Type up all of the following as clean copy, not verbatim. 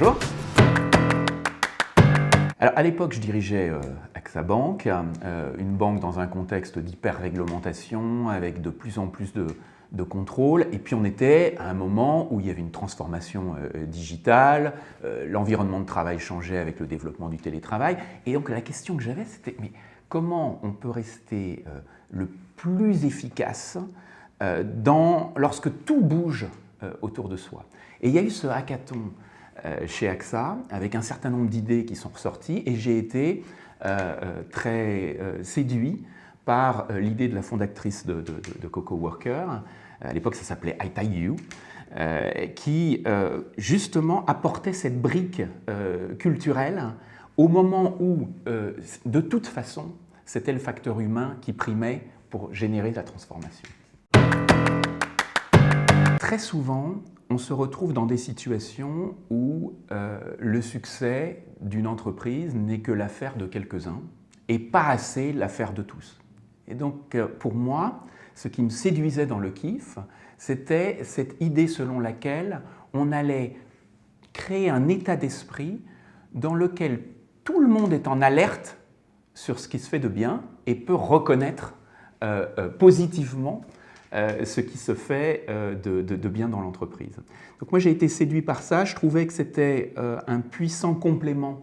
Bonjour. Alors, à l'époque, je dirigeais AXA Bank, une banque dans un contexte d'hyper-réglementation avec de plus en plus de contrôle. Et puis, on était à un moment où il y avait une transformation digitale, l'environnement de travail changeait avec le développement du télétravail. Et donc, la question que j'avais, c'était mais comment on peut rester le plus efficace lorsque tout bouge autour de soi? Et il y a eu ce hackathon chez AXA, avec un certain nombre d'idées qui sont ressorties, et j'ai été très séduit par l'idée de la fondatrice de CocoWorker. À l'époque, ça s'appelait ITU, qui justement apportait cette brique culturelle au moment où, de toute façon, c'était le facteur humain qui primait pour générer la transformation. Très souvent, on se retrouve dans des situations où le succès d'une entreprise n'est que l'affaire de quelques-uns et pas assez l'affaire de tous. Et donc, pour moi, ce qui me séduisait dans le KIF, c'était cette idée selon laquelle on allait créer un état d'esprit dans lequel tout le monde est en alerte sur ce qui se fait de bien et peut reconnaître positivement ce qui se fait de bien dans l'entreprise. Donc moi j'ai été séduit par ça, je trouvais que c'était un puissant complément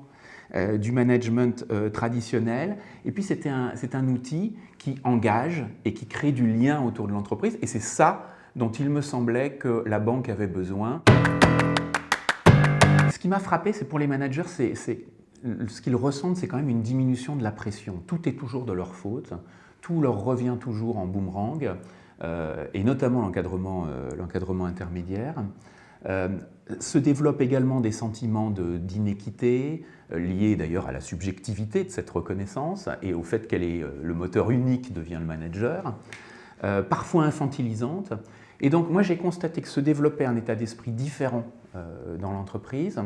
du management traditionnel, et puis c'est un outil qui engage et qui crée du lien autour de l'entreprise, et c'est ça dont il me semblait que la banque avait besoin. Ce qui m'a frappé, c'est pour les managers, ce qu'ils ressentent, c'est quand même une diminution de la pression. Tout est toujours de leur faute, tout leur revient toujours en boomerang, et notamment l'encadrement intermédiaire. Se développent également des sentiments d'inéquité, liés d'ailleurs à la subjectivité de cette reconnaissance et au fait qu'elle est le moteur unique devient le manager, parfois infantilisante. Et donc moi j'ai constaté que se développait un état d'esprit différent dans l'entreprise,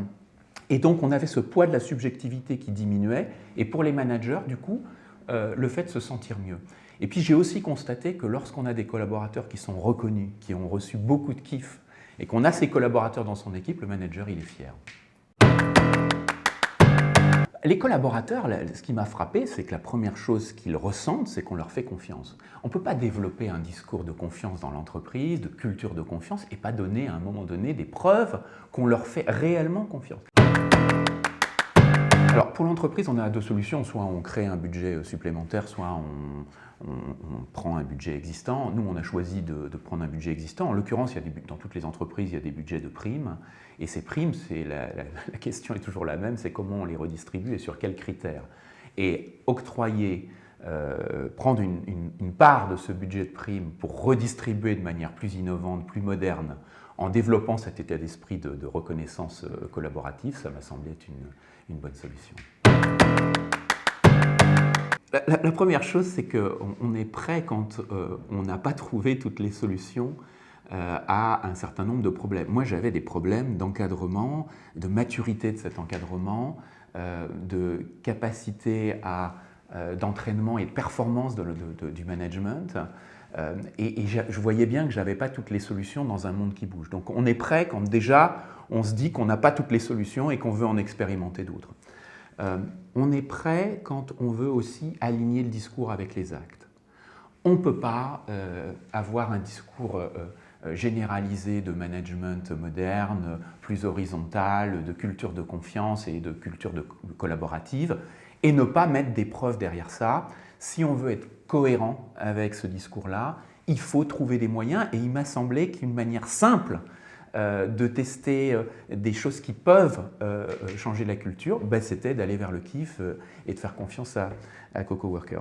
et donc on avait ce poids de la subjectivité qui diminuait, et pour les managers du coup, le fait de se sentir mieux. Et puis j'ai aussi constaté que lorsqu'on a des collaborateurs qui sont reconnus, qui ont reçu beaucoup de kiff, et qu'on a ces collaborateurs dans son équipe, le manager il est fier. Les collaborateurs, ce qui m'a frappé, c'est que la première chose qu'ils ressentent, c'est qu'on leur fait confiance. On ne peut pas développer un discours de confiance dans l'entreprise, de culture de confiance, et pas donner à un moment donné des preuves qu'on leur fait réellement confiance. Alors pour l'entreprise, on a deux solutions, soit on crée un budget supplémentaire, soit on prend un budget existant. Nous, on a choisi de prendre un budget existant. En l'occurrence, dans toutes les entreprises, il y a des budgets de primes. Et ces primes, la question est toujours la même, c'est comment on les redistribue et sur quels critères. Et octroyer, prendre une part de ce budget de primes pour redistribuer de manière plus innovante, plus moderne, en développant cet état d'esprit de reconnaissance collaborative, ça m'a semblé être une bonne solution. La première chose, c'est qu'on est prêt quand on n'a pas trouvé toutes les solutions à un certain nombre de problèmes. Moi, j'avais des problèmes d'encadrement, de maturité de cet encadrement, de capacité d'entraînement et de performance du management. Et je voyais bien que je n'avais pas toutes les solutions dans un monde qui bouge. Donc on est prêt quand déjà on se dit qu'on n'a pas toutes les solutions et qu'on veut en expérimenter d'autres. On est prêt quand on veut aussi aligner le discours avec les actes. On ne peut pas avoir un discours généralisé de management moderne, plus horizontal, de culture de confiance et de culture collaborative, et ne pas mettre des preuves derrière ça. Si on veut être cohérent avec ce discours-là, il faut trouver des moyens, et il m'a semblé qu'une manière simple de tester des choses qui peuvent changer la culture, c'était d'aller vers le KIF et de faire confiance à CocoWorker.